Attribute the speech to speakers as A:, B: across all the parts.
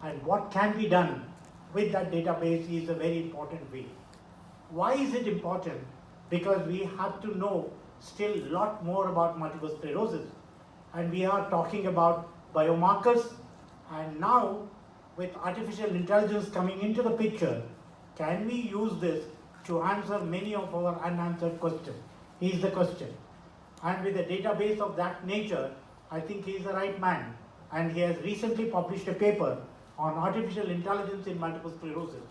A: and what can be done with that database is a very important way. Why is it important? Because we have to know still a lot more about multiple sclerosis, and we are talking about biomarkers, and now with artificial intelligence coming into the picture, can we use this to answer many of our unanswered questions? Is the question. And with a database of that nature, I think he is the right man. And he has recently published a paper on artificial intelligence in multiple sclerosis,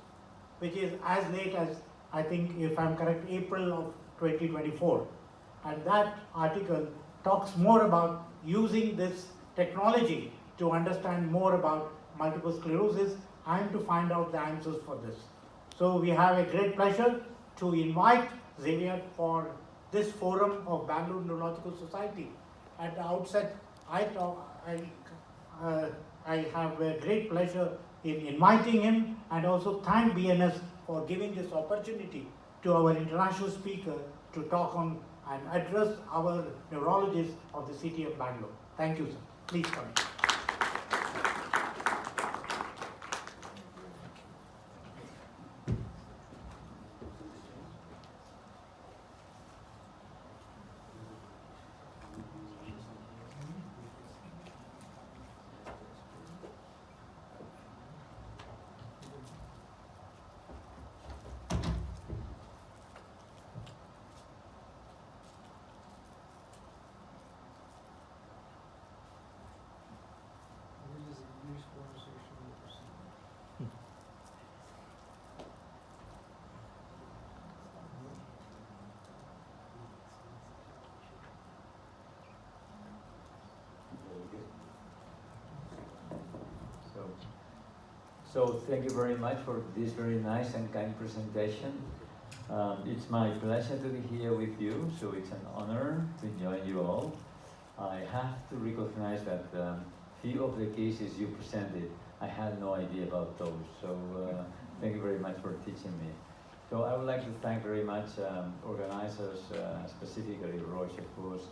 A: which is as late as, I think, if I'm correct, April of 2024. And that article talks more about using this technology to understand more about multiple sclerosis and to find out the answers for this. So we have a great pleasure to invite Xavier for this forum of Bangalore Neurological Society. At the outset, I have a great pleasure in inviting him, and also thank BNS for giving this opportunity to our international speaker to talk on and address our neurologists of the city of Bangalore. Thank you, sir. Please come in.
B: So thank you very much for this very nice and kind presentation. It's my pleasure to be here with you, so it's an honor to join you all. I have to recognize that few of the cases you presented, I had no idea about those, so thank you very much for teaching me. So I would like to thank very much organizers, specifically Roche, of course,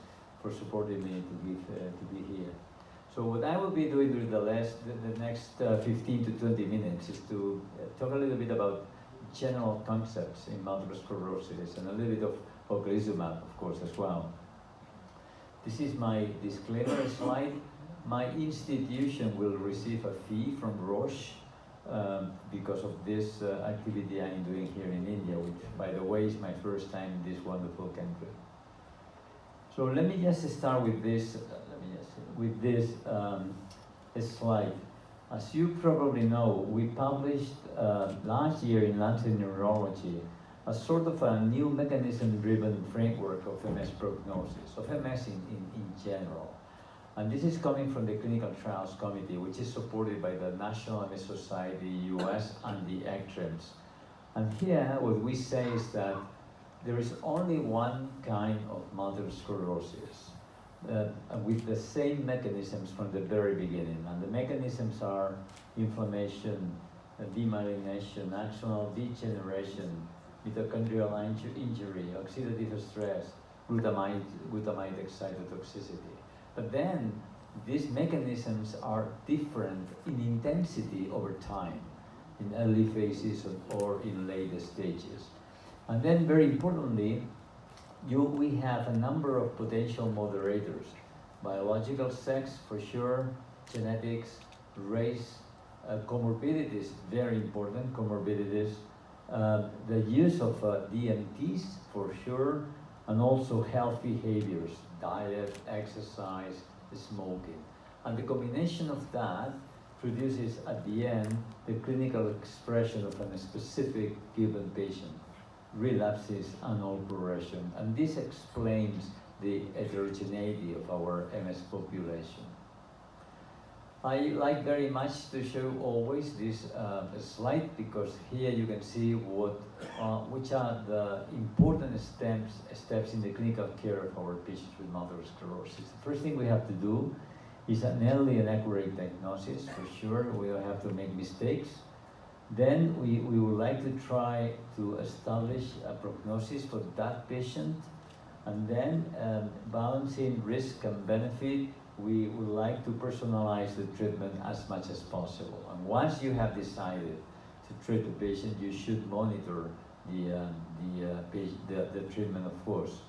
B: for supporting me to be here. So what I will be doing during the next 15 to 20 minutes is to talk a little bit about general concepts in multiple sclerosis and a little bit of ocrelizumab, of course, as well. This is my disclaimer slide. My institution will receive a fee from Roche because of this activity I'm doing here in India, which, by the way, is my first time in this wonderful country. So let me just start with this. Slide. As you probably know, we published last year in Lancet Neurology a sort of a new mechanism-driven framework of MS prognosis, of MS in general. And this is coming from the Clinical Trials Committee, which is supported by the National MS Society, US, and the ECTRIMS. And here, what we say is that there is only one kind of multiple sclerosis, with the same mechanisms from the very beginning. And the mechanisms are inflammation, demyelination, axonal degeneration, mitochondrial injury, oxidative stress, glutamate excitotoxicity. But then these mechanisms are different in intensity over time, in early phases or in later stages. And then very importantly, we have a number of potential moderators. Biological sex, for sure, genetics, race, comorbidities, very important, comorbidities, the use of DMTs, for sure, and also health behaviors, diet, exercise, smoking. And the combination of that produces, at the end, the clinical expression of a specific given patient. Relapses and all progression, and this explains the heterogeneity of our MS population. I like very much to show always this slide, because here you can see which are the important steps in the clinical care of our patients with multiple sclerosis. The first thing we have to do is an early and accurate diagnosis. For sure, we don't have to make mistakes. Then we would like to try to establish a prognosis for that patient, and then balancing risk and benefit we would like to personalize the treatment as much as possible. And once you have decided to treat the patient, you should monitor the treatment, of course.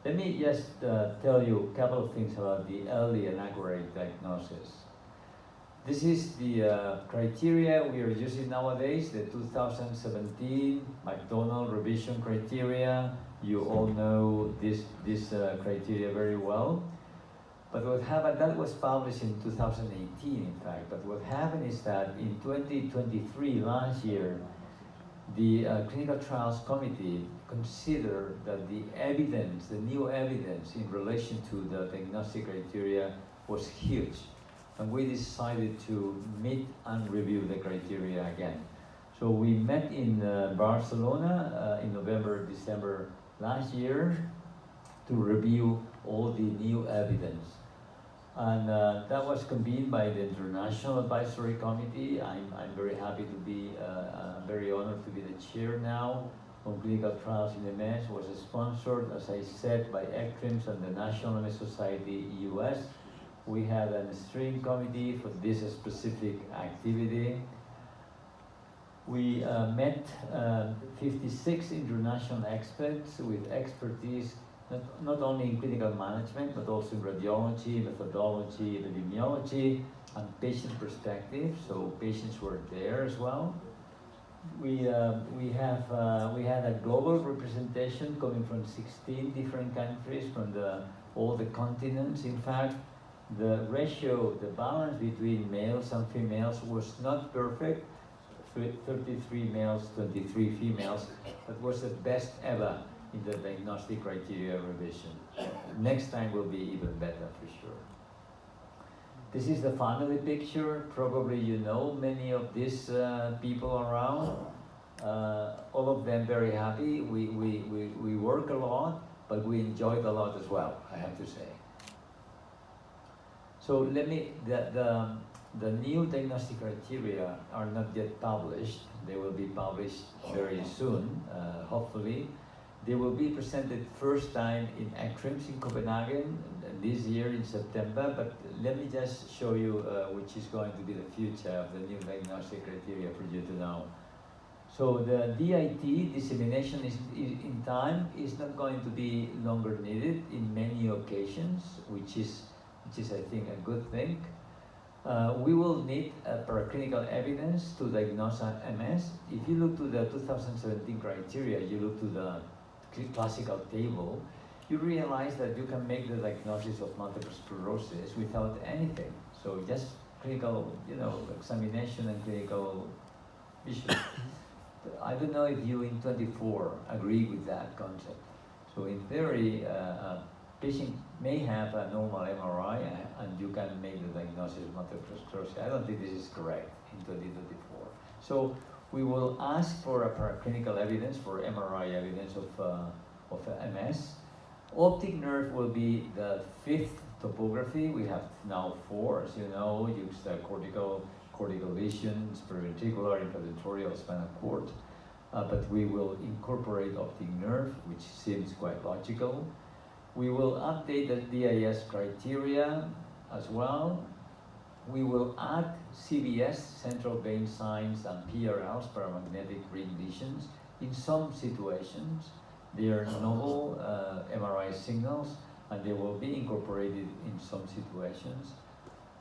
B: Let me just tell you a couple of things about the early and accurate diagnosis. This is the criteria we are using nowadays, the 2017 McDonald revision criteria. You all know this criteria very well. But what happened, that was published in 2018, in fact, but what happened is that in 2023, last year, the Clinical Trials Committee considered that the evidence, the new evidence in relation to the diagnostic criteria was huge. And we decided to meet and review the criteria again. So we met in Barcelona in November, December last year to review all the new evidence. And that was convened by the International Advisory Committee. I'm very happy to be, very honored to be the chair now on clinical trials in MS. Was sponsored, as I said, by ECTRIMS and the National MS Society US. We had a steering committee for this specific activity. We met 56 international experts with expertise not only in clinical management, but also in radiology, methodology, epidemiology, and patient perspective. So patients were there as well. We had a global representation coming from 16 different countries from all the continents. In fact, the ratio, the balance between males and females was not perfect. 33 males, 23 females. That was the best ever in the diagnostic criteria revision. Next time will be even better for sure. This is the family picture. Probably you know many of these people around. All of them very happy. We work a lot, but we enjoyed a lot as well, I have to say. So let me, the new diagnostic criteria are not yet published. They will be published very soon, hopefully. They will be presented first time in ECTRIMS in Copenhagen this year in September, but let me just show you which is going to be the future of the new diagnostic criteria for you to know. So the DIT, dissemination in time, is not going to be longer needed in many occasions, which is I think a good thing. We will need paraclinical evidence to diagnose MS. If you look to the 2017 criteria, you look to the classical table, you realize that you can make the diagnosis of multiple sclerosis without anything. So just clinical, examination and clinical vision. I don't know if you in 24 agree with that concept. So in theory, a patient may have a normal MRI and you can make the diagnosis of multiple sclerosis. I don't think this is correct in 2024. So we will ask for a paraclinical evidence, for MRI evidence of MS. Optic nerve will be the fifth topography. We have now 4, as you know, use the cortical vision, periventricular, intraventricular, spinal cord. But we will incorporate optic nerve, which seems quite logical. We will update the DIS criteria as well. We will add CVS, central vein signs, and PRLs, paramagnetic ring lesions. In some situations, they are novel MRI signals, and they will be incorporated in some situations.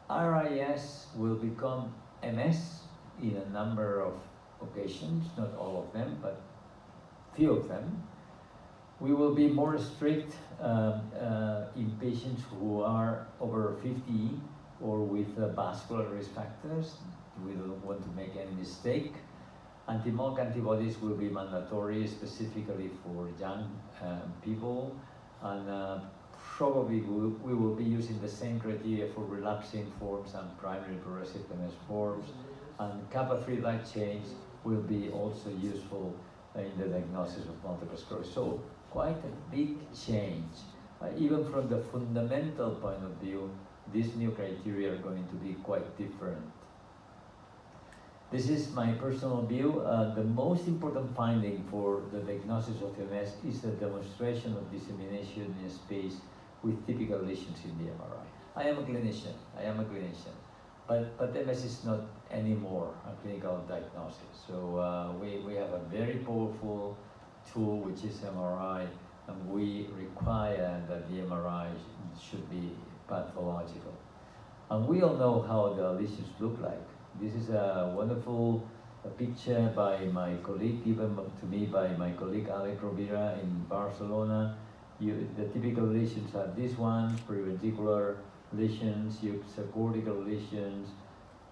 B: RIS will become MS in a number of occasions, not all of them, but few of them. We will be more strict in patients who are over 50 or with vascular risk factors. We don't want to make any mistake. Anti-MOC antibodies will be mandatory specifically for young people, and probably we will be using the same criteria for relapsing forms and primary progressive MS forms, and kappa-3 light chains will be also useful in the diagnosis of multiple sclerosis. So quite a big change. Even from the fundamental point of view, these new criteria are going to be quite different. This is my personal view. The most important finding for the diagnosis of MS is the demonstration of dissemination in space with typical lesions in the MRI. I am a clinician. I am a clinician. But MS is not anymore a clinical diagnosis. So we have a very powerful tool, which is MRI, and we require that the MRI should be pathological. And we all know how the lesions look like. This is a wonderful picture by my colleague, given to me by my colleague Alex Rovira in Barcelona. The typical lesions are this one, periventricular lesions, subcortical lesions,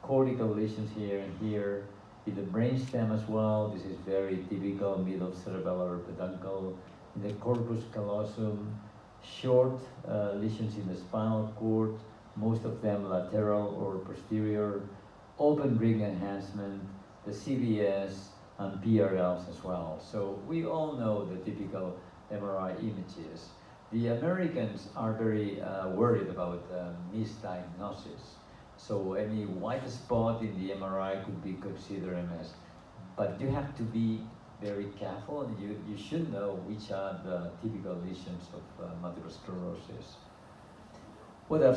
B: cortical lesions here and here. In the brainstem as well, this is very typical, middle cerebellar peduncle. In the corpus callosum, short lesions in the spinal cord, most of them lateral or posterior, open ring enhancement, the CVS, and PRLs as well. So we all know the typical MRI images. The Americans are very worried about misdiagnosis. So any white spot in the MRI could be considered MS. But you have to be very careful, and you should know which are the typical lesions of multiple sclerosis.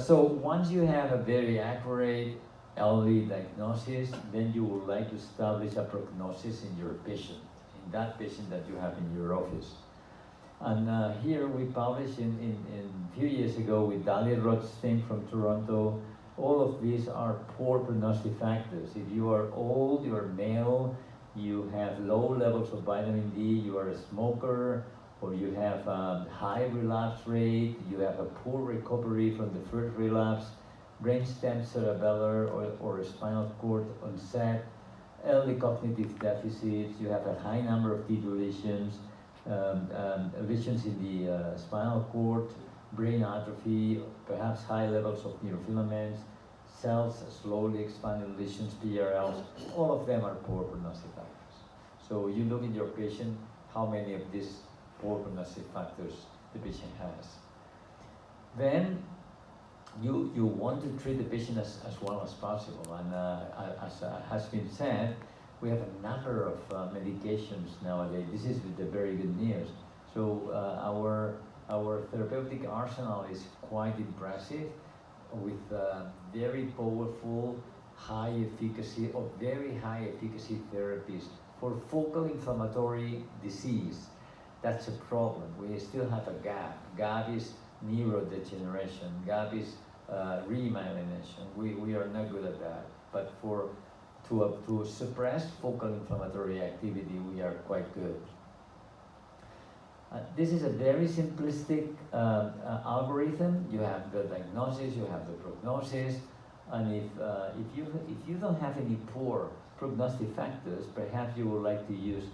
B: So once you have a very accurate early diagnosis, then you would like to establish a prognosis in your patient, in that patient that you have in your office. And here we published in a few years ago with Dalia Rothstein from Toronto. All of these are poor prognostic factors. If you are old, you are male, you have low levels of vitamin D, you are a smoker, or you have a high relapse rate, you have a poor recovery from the first relapse, brainstem cerebellar or spinal cord onset, early cognitive deficits, you have a high number of T2 lesions, lesions in the spinal cord, brain atrophy, perhaps high levels of neurofilaments, cells slowly expanding lesions, PRLs, all of them are poor prognostic factors. So you look in your patient, how many of these poor prognostic factors the patient has. Then you want to treat the patient as well as possible, and as has been said, we have a number of medications nowadays. This is the very good news. So our therapeutic arsenal is quite impressive, with very powerful, high efficacy or very high efficacy therapies for focal inflammatory disease. That's a problem. We still have a gap. Gap is neurodegeneration. Gap is remyelination. We are not good at that. But to suppress focal inflammatory activity, we are quite good. This is a very simplistic algorithm. You have the diagnosis, you have the prognosis, and if you don't have any poor prognostic factors, perhaps you would like to use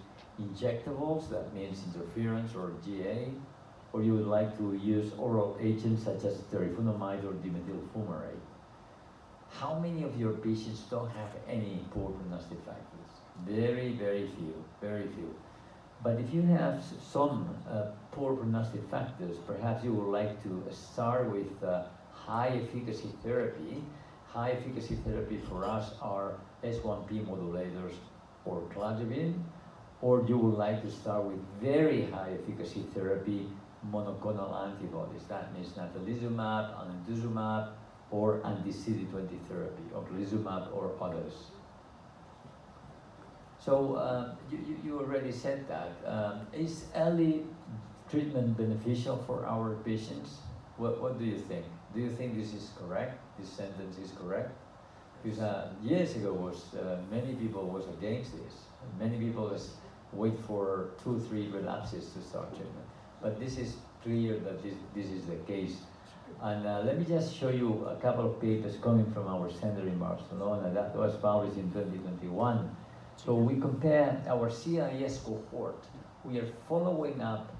B: injectables, that means interference or GA, or you would like to use oral agents such as teriflunomide or dimethyl fumarate. How many of your patients don't have any poor prognostic factors? Very, very few, very few. But if you have some poor prognostic factors, perhaps you would like to start with high efficacy therapy. High efficacy therapy for us are S1P modulators or cladribine, or you would like to start with very high efficacy therapy, monoclonal antibodies. That means natalizumab, alemtuzumab, or anti-CD20 therapy, ocrelizumab or others. So you already said that. Is early treatment beneficial for our patients? What do you think? Do you think this is correct? This sentence is correct? Because years ago, many people was against this. Many people wait for 2-3 relapses to start treatment. But this is clear that this is the case. And let me just show you a couple of papers coming from our center in Barcelona that was published in 2021. So we compare our CIS cohort. We are following up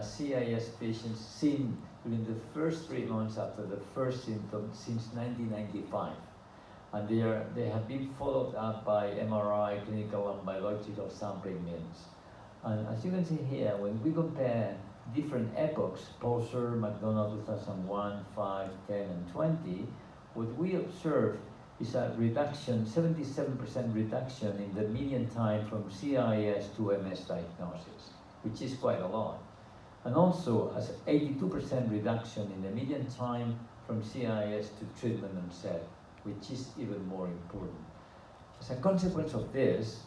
B: CIS patients seen during the first 3 months after the first symptom since 1995. And they have been followed up by MRI, clinical and biological sampling means. And as you can see here, when we compare different epochs, Pulsar, McDonald 2001, 5, 10, and 20, what we observe is a reduction, 77% reduction in the median time from CIS to MS diagnosis, which is quite a lot. And also, as 82% reduction in the median time from CIS to treatment onset, which is even more important. As a consequence of this,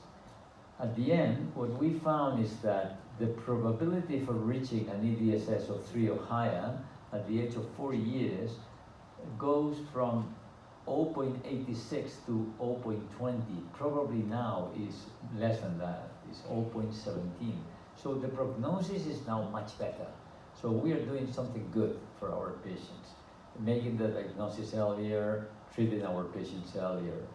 B: at the end, what we found is that the probability for reaching an EDSS of 3 or higher at the age of 40 years goes from 0.86 to 0.20. Probably now is less than that, it's 0.17. So the prognosis is now much better. So we are doing something good for our patients, making the diagnosis earlier, treating our patients earlier.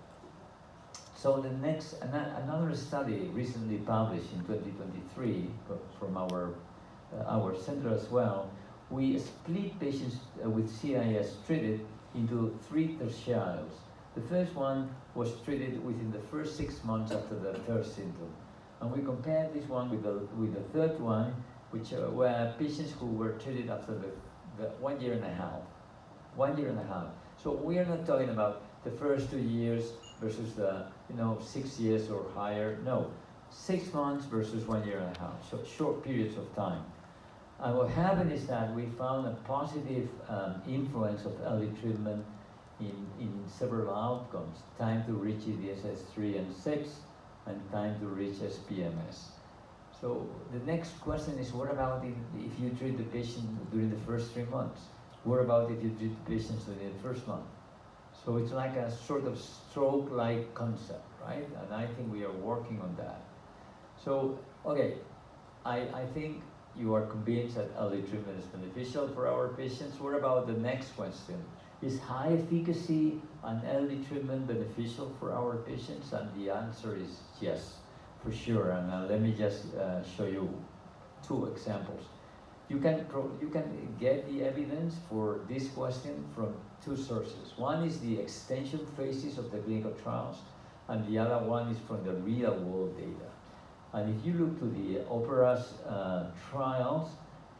B: So the next, another study recently published in 2023 from our center as well, we split patients with CIS treated into 3 tertials. The first one was treated within the first 6 months after the first symptom. And we compared this one with the third one, which were patients who were treated after the 1 year and a half. 1 year and a half. So we are not talking about the first 2 years versus the 6 years or higher. No, 6 months versus 1 year and a half. So short periods of time. And what happened is that we found a positive influence of early treatment in several outcomes. Time to reach EDSS 3 and 6, and time to reach SPMS. So the next question is, what about if you treat the patient during the first 3 months? What about if you treat the patients during the first month? So it's like a sort of stroke-like concept, right? And I think we are working on that. So, okay, I think you are convinced that early treatment is beneficial for our patients. What about the next question? Is high efficacy and early treatment beneficial for our patients? And the answer is yes, for sure. And let me just show you 2 examples. You can get the evidence for this question from 2 sources. One is the extension phases of the clinical trials, and the other one is from the real world data. And if you look to the OPERA's trials,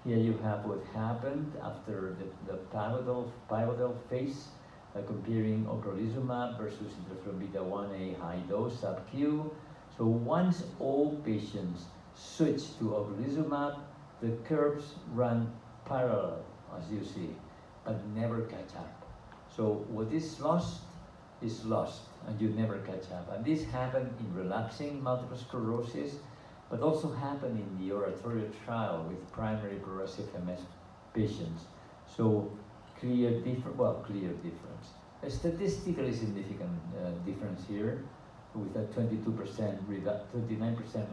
B: here you have what happened after the pivotal phase, comparing ocrelizumab versus interferon beta 1A high dose sub-Q. So once all patients switch to ocrelizumab, the curves run parallel, as you see, but never catch up. So what is lost, and you never catch up. And this happened in relapsing multiple sclerosis, but also happened in the oratorio trial with primary progressive MS patients. So clear difference. A statistically significant difference here, with a 29%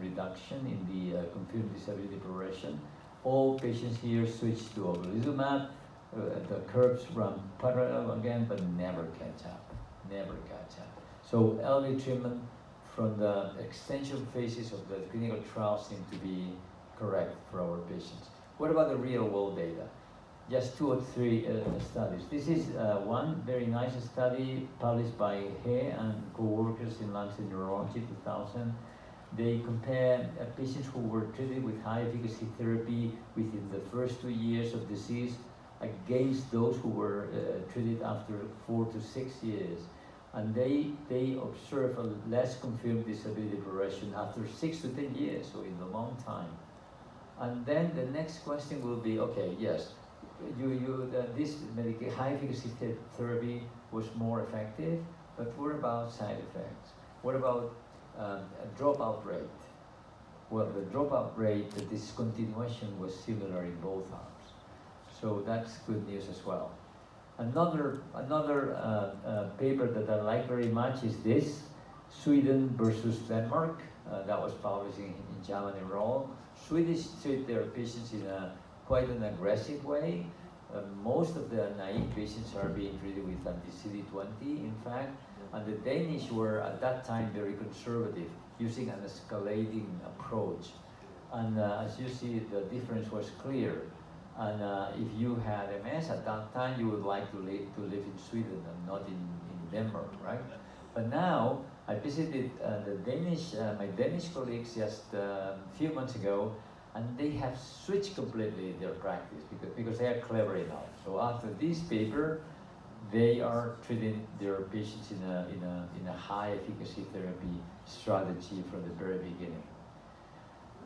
B: reduction in the confirmed disability progression. All patients here switch to ocrelizumab. The curves run parallel again, but never catch up. So early treatment from the extension phases of the clinical trial seem to be correct for our patients. What about the real world data? Just 2 or 3 studies. This is one very nice study published by He and co-workers in Lancet Neurology 2000. They compare patients who were treated with high efficacy therapy within the first 2 years of disease against those who were treated after 4 to 6 years. And they observe a less confirmed disability progression after 6 to 10 years, so in a long time. And then the next question will be, okay, yes, this high efficacy therapy was more effective, but what about side effects? What about a dropout rate? Well, the dropout rate, the discontinuation was similar in both arms. So that's good news as well. Another paper that I like very much is this, Sweden versus Denmark. That was published in JAMA Neurology. Swedish treat their patients in quite an aggressive way. Most of the naive patients are being treated with anti-CD20, in fact, and the Danish were at that time very conservative, using an escalating approach. And as you see, the difference was clear. And if you had MS at that time, you would like to live in Sweden and not in Denmark, right? But now, I visited my Danish colleagues just a few months ago, and they have switched completely their practice because they are clever enough. So after this paper, they are treating their patients in a high efficacy therapy strategy from the very beginning.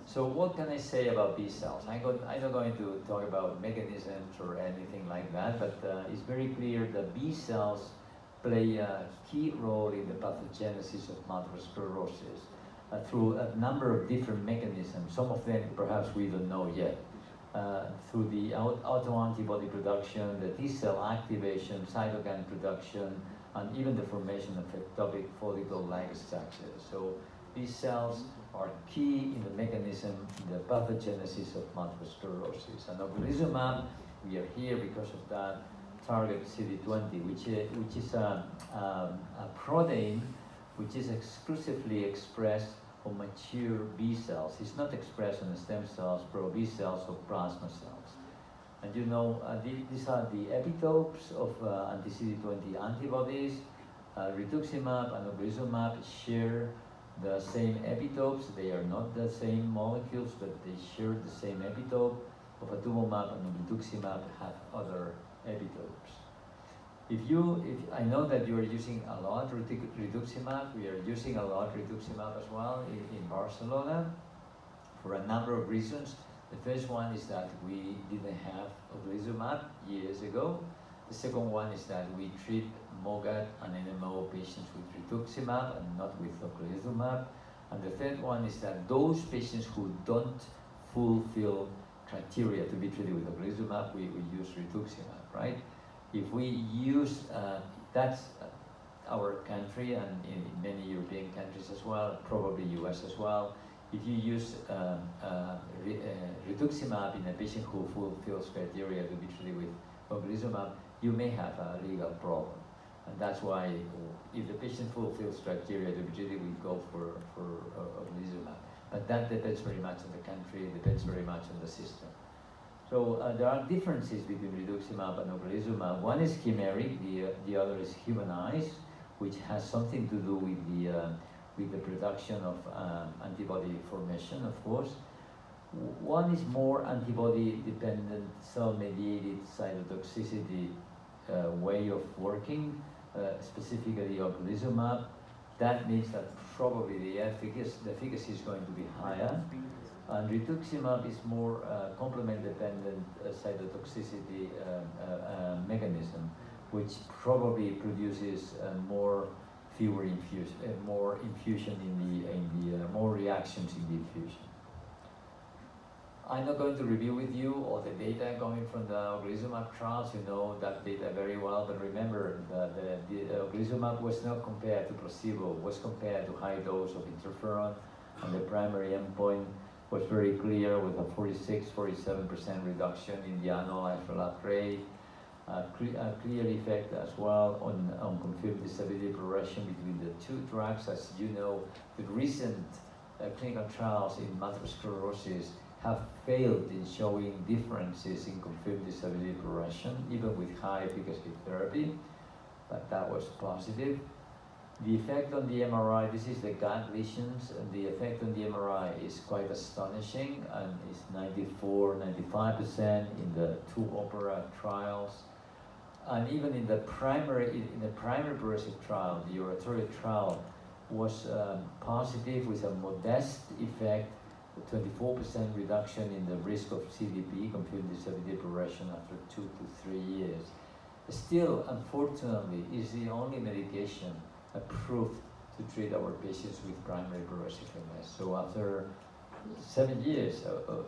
B: So what can I say about B cells? I'm not going to talk about mechanisms or anything like that, but it's very clear that B cells play a key role in the pathogenesis of multiple sclerosis through a number of different mechanisms. Some of them perhaps we don't know yet. Through the autoantibody production, the T cell activation, cytokine production, and even the formation of ectopic follicle-like structures. So these cells are key in the mechanism, the pathogenesis of multiple sclerosis. And ocrelizumab, we are here because of that, target CD20, which is a protein which is exclusively expressed on mature B cells. It's not expressed on stem cells, pro B cells, or plasma cells. And you know, these are the epitopes of anti-CD20 antibodies. Rituximab and ocrelizumab share the same epitopes. They are not the same molecules, but they share the same epitope. Ofatumumab and rituximab have other epitopes. I know that you are using a lot rituximab. We are using a lot rituximab as well in Barcelona for a number of reasons. The first one is that we didn't have ocrelizumab years ago. The second one is that we treat MOGAD and NMO patients with rituximab and not with ocrelizumab. And the third one is that those patients who don't fulfill criteria to be treated with ocrelizumab, we use rituximab, right? If we use, that's our country and in many European countries as well, probably US as well. If you use rituximab in a patient who fulfills criteria to be treated with ocrelizumab, you may have a legal problem. And that's why if the patient fulfills criteria to be treated, we go for ocrelizumab. But that depends very much on the country, depends very much on the system. So there are differences between rituximab and ocrelizumab. One is chimeric, the other is humanized, which has something to do with the production of antibody formation, of course. One is more antibody-dependent, cell-mediated cytotoxicity way of working, specifically ocrelizumab. That means that probably the efficacy is going to be higher. And rituximab is more complement-dependent cytotoxicity mechanism, which probably produces more infusion in the more reactions in the infusion. I'm not going to review with you all the data coming from the ocrelizumab trials. You know that data very well, but remember that the ocrelizumab was not compared to placebo, was compared to high dose of interferon, and the primary endpoint was very clear with a 46-47% reduction in the annualized relapse rate, a clear effect as well on confirmed disability progression between the two drugs. As you know, the recent clinical trials in multiple sclerosis have failed in showing differences in confirmed disability progression, even with high efficacy therapy, but that was positive. The effect on the MRI, this is the gut lesions, and the effect on the MRI is quite astonishing, and it's 94-95% in the two OPERA trials. And even in the primary progressive trial, the oratory trial was positive with a modest effect, 24% reduction in the risk of CDP, confirmed disability progression, after 2 to 3 years. Still, unfortunately, is the only medication approved to treat our patients with primary progressive MS. So after 7 years,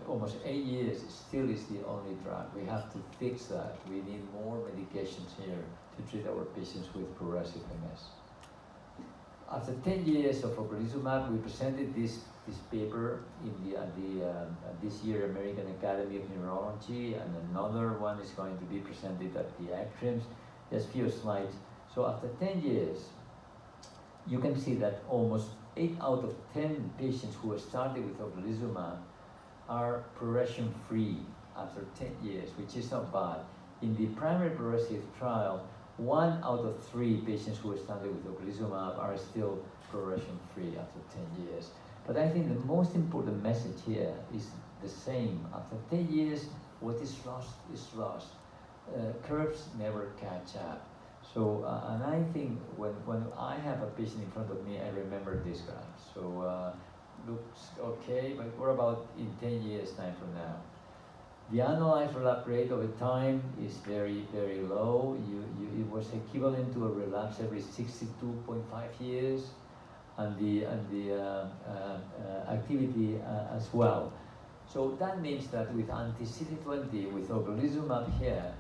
B: almost 8 years, it still is the only drug. We have to fix that. We need more medications here to treat our patients with progressive MS. After 10 years of ocrelizumab, we presented this paper in this year American Academy of Neurology, and another one is going to be presented at the ACTRIMS. Just a few slides. So after 10 years, you can see that almost 8 out of 10 patients who started with ocrelizumab are progression-free after 10 years, which is not bad. In the primary progressive trial, 1 out of 3 patients who started with ocrelizumab are still progression-free after 10 years. But I think the most important message here is the same. After 10 years, what is lost is lost. Curves never catch up. So, and I think when I have a patient in front of me, I remember this graph. So looks okay, but what about in 10 years time from now? The annualized relapse rate over time is very, very low. It was equivalent to a relapse every 62.5 years, and the activity as well. So that means that with anti-CD20, with obelizumab here,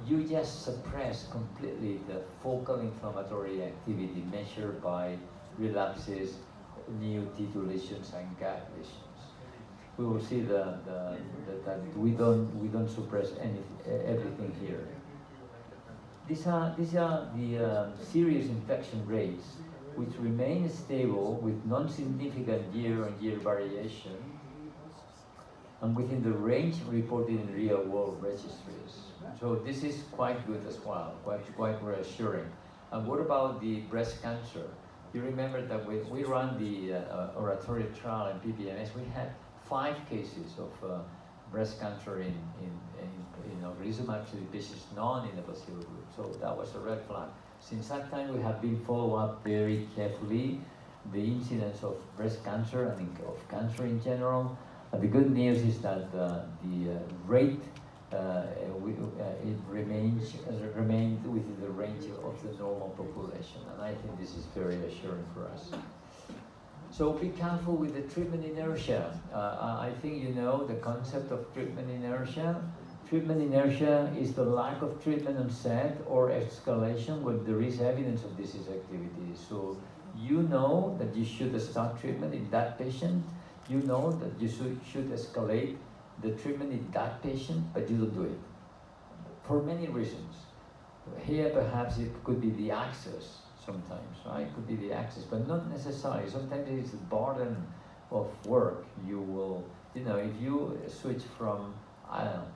B: you just suppress completely the focal inflammatory activity measured by relapses, new T2 lesions, and gut lesions. We will see that we don't suppress everything here. These are the serious infection rates, which remain stable with non-significant year-on-year variation, and within the range reported in real-world registries. So this is quite good as well, quite reassuring. And what about the breast cancer? You remember that when we ran the oratory trial in PPMS, we had 5 cases of breast cancer in obelizumab treated patients, none in the placebo group. So that was a red flag. Since that time, we have been following up very carefully the incidence of breast cancer and of cancer in general. The good news is that the rate it remains within the range of the normal population, and I think this is very assuring for us. So be careful with the treatment inertia. I think you know the concept of treatment inertia. Treatment inertia is the lack of treatment onset or escalation when there is evidence of disease activity. So you know that you should start treatment in that patient. You know that you should escalate the treatment in that patient, but you don't do it. For many reasons. Here perhaps it could be the access sometimes, right? It could be the access, but not necessarily. Sometimes it's the burden of work. You will, if you switch from, I don't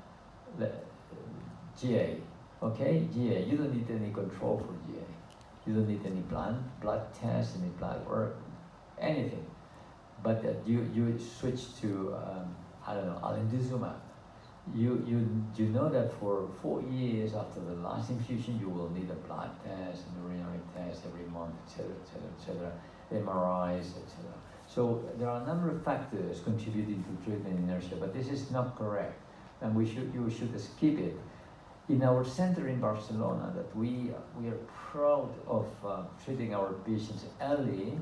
B: know, GA, okay? GA, you don't need any control for GA. You don't need any blood tests, any blood work, anything. But you switch to, I don't know, alendizumab. You know that for 4 years after the last infusion, you will need a blood test, an urinary test every month, etc., etc., MRIs, etc. So there are a number of factors contributing to treatment inertia, but this is not correct, and you should skip it. In our center in Barcelona, that we are proud of treating our patients early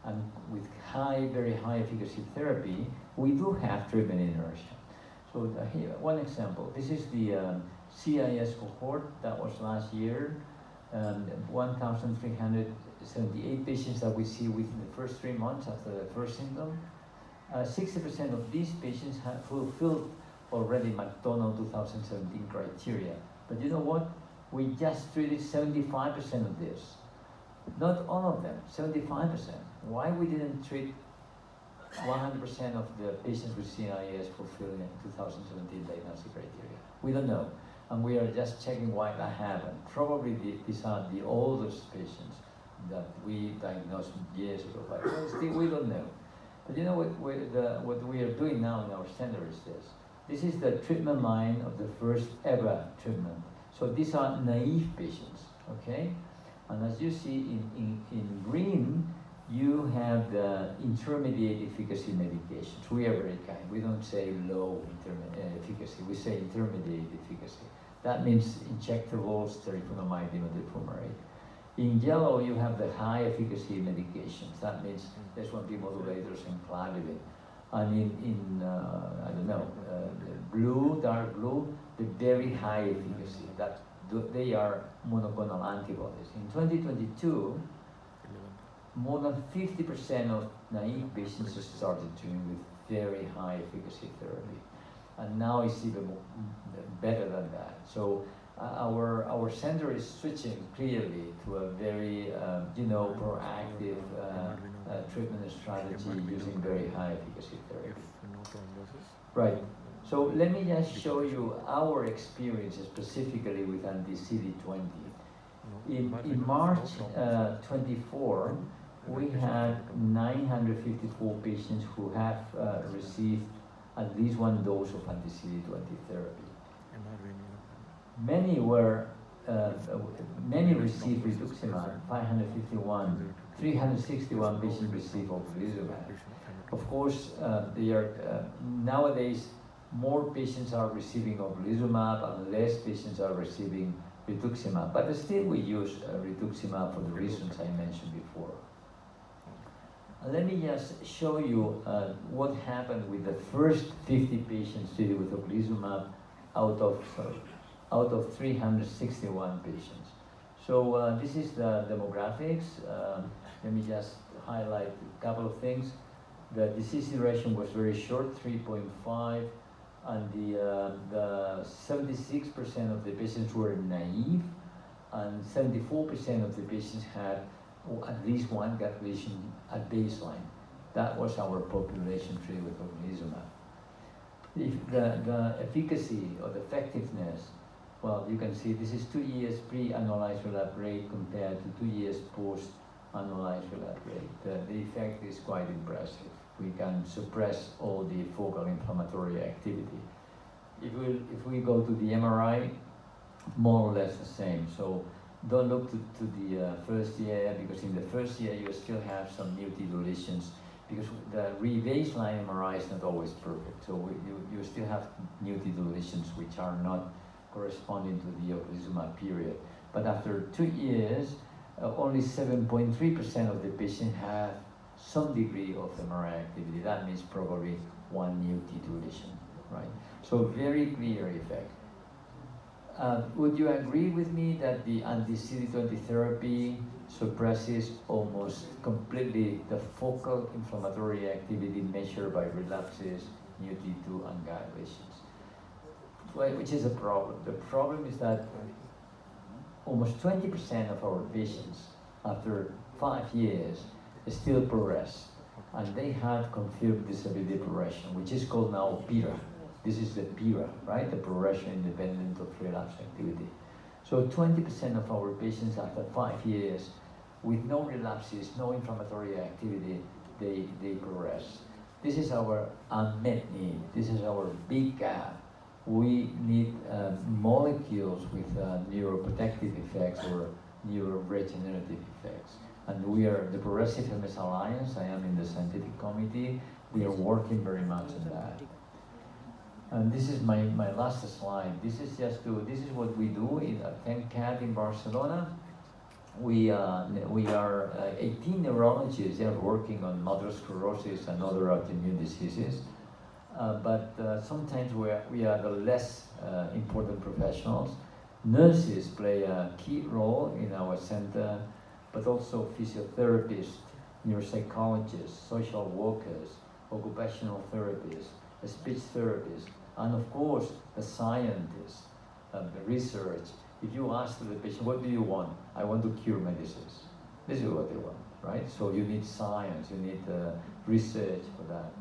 B: and with very high efficacy therapy. We do have treatment inertia. So here, one example. This is the CIS cohort that was last year. 1,378 patients that we see within the first 3 months after the first symptom. 60% of these patients have fulfilled already McDonald 2017 criteria. But you know what? We just treated 75% of this. Not all of them, 75%. Why we didn't treat 100% of the patients with CIS fulfilling 2017 diagnostic criteria? We don't know. And we are just checking why that happened. Probably these are the oldest patients that we diagnosed years ago, but still we don't know. But you know what we are doing now in our center is this. This is the treatment line of the first ever treatment. So these are naive patients, okay? And as you see in green, you have the intermediate efficacy medications. We are very kind. We don't say low efficacy. We say intermediate efficacy. That means injectables, teriflunomide, imidazole. In yellow, you have the high efficacy medications. That means S1P modulators and cladribine. And in I don't know, blue, dark blue, the very high efficacy. They are monoclonal antibodies. In 2022, more than 50% of naive patients started treatment with very high efficacy therapy. And now it's even better than that. So our center is switching clearly to a very proactive treatment strategy using very high efficacy therapy. Right. So let me just show you our experience specifically with anti-CD20. In March 24, we had 954 patients who have received at least one dose of anti-CD20 therapy. Many received rituximab, 551, 361 patients receive ocrelizumab. Of course, nowadays more patients are receiving ocrelizumab and less patients are receiving rituximab, but still we use rituximab for the reasons I mentioned before. Let me just show you what happened with the first 50 patients treated with ocrelizumab out of 361 patients. So this is the demographics. Let me just highlight a couple of things. The disease duration was very short, 3.5, and the 76% of the patients were naive, and 74% of the patients had at least one gut lesion at baseline. That was our population treated with ocrelizumab. The efficacy or the effectiveness, well, you can see this is 2 years pre-annualized relapse rate compared to 2 years post-annualized relapse rate. The effect is quite impressive. We can suppress all the focal inflammatory activity. If we go to the MRI, more or less the same. So don't look to the first year, because in the first year you still have some mutideletions, because the re-baseline MRI is not always perfect. So you still have mutideletions which are not corresponding to the ocrelizumab period. But after 2 years, only 7.3% of the patients have some degree of MRI activity. That means probably one mutideletion, right? So very clear effect. Would you agree with me that the anti-CD20 therapy suppresses almost completely the focal inflammatory activity measured by relapses, MUT2, and gut lesions? Well, which is a problem. The problem is that almost 20% of our patients, after 5 years, still progress, and they have confirmed disability progression, which is called now PIRA. This is the PIRA, right? The progression independent of relapse activity. So 20% of our patients after 5 years, with no relapses, no inflammatory activity, they progress. This is our unmet need. This is our big gap. We need molecules with neuroprotective effects or neuroregenerative effects. And we are the Progressive MS Alliance. I am in the scientific committee. We are working very much on that. And this is my last slide. This is what we do in TENCAT in Barcelona. We are 18 neurologists. They are working on multiple sclerosis and other autoimmune diseases. But sometimes we are the less important professionals. Nurses play a key role in our center, but also physiotherapists, neuropsychologists, social workers, occupational therapists, speech therapists, and of course the scientists, the research. If you ask the patient, what do you want? I want to cure my disease. This is what they want, right? So you need science, you need research for that.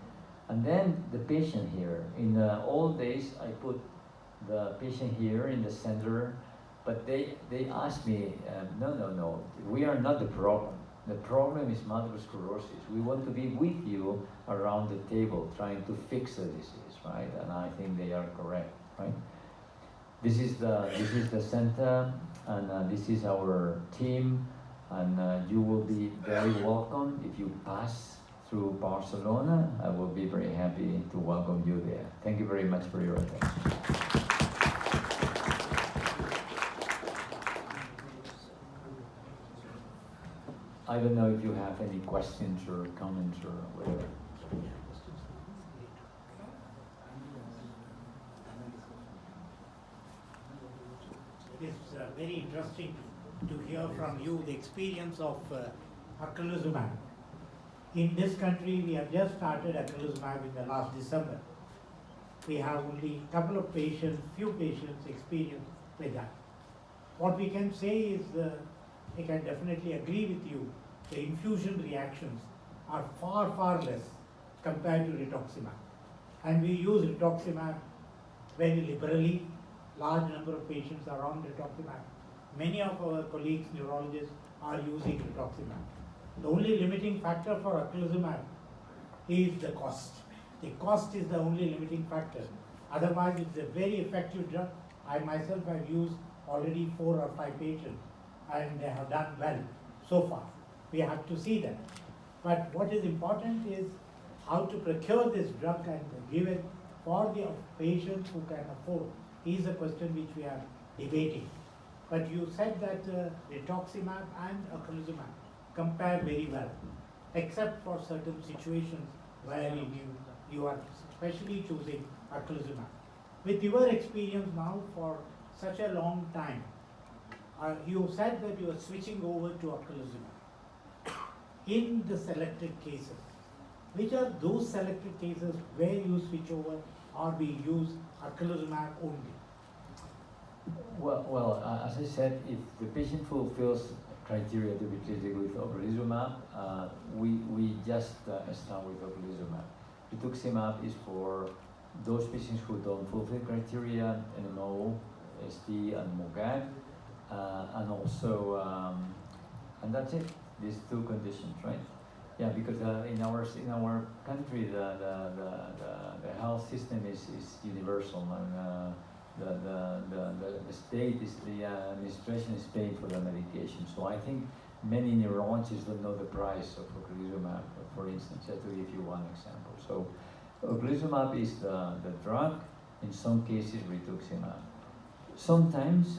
B: And then the patient here. In old days, I put the patient here in the center, but they asked me, no, we are not the problem. The problem is multiple sclerosis. We want to be with you around the table trying to fix the disease, right? And I think they are correct, right? This is the center, and this is our team, and you will be very welcome if you pass through Barcelona. I will be very happy to welcome you there. Thank you very much for your attention. I don't know if you have any questions or comments or whatever.
A: It is very interesting to hear from you the experience of acrelizumab. In this country, we have just started acrelizumab in the last December. We have only a couple of patients, few patients experience with that. What we can say is, I can definitely agree with you, the infusion reactions are far, far less compared to rituximab. And we use rituximab very liberally. Large number of patients are on rituximab. Many of our colleagues, neurologists, are using rituximab. The only limiting factor for acrelizumab is the cost. The cost is the only limiting factor. Otherwise, it's a very effective drug. I myself have used already 4 or 5 patients, and they have done well so far. We have to see that. But what is important is how to procure this drug and give it for the patients who can afford is a question which we are debating. But you said that rituximab and ocrelizumab compare very well, except for certain situations where you are especially choosing ocrelizumab. With your experience now for such a long time, you said that you are switching over to ocrelizumab. In the selected cases, which are those selected cases where you switch over or we use ocrelizumab only?
B: Well, as I said, if the patient fulfills criteria to be treated with ocrelizumab, we just start with ocrelizumab. Rituximab is for those patients who don't fulfill criteria, NMO, SD, and MOGAD, and also, and that's it. These two conditions, right? Yeah, because in our country, the health system is universal, and the state is the administration is paying for the medication. So I think many neurologists don't know the price of ocrelizumab, for instance, just to give you one example. So ocrelizumab is the drug, in some cases rituximab. Sometimes,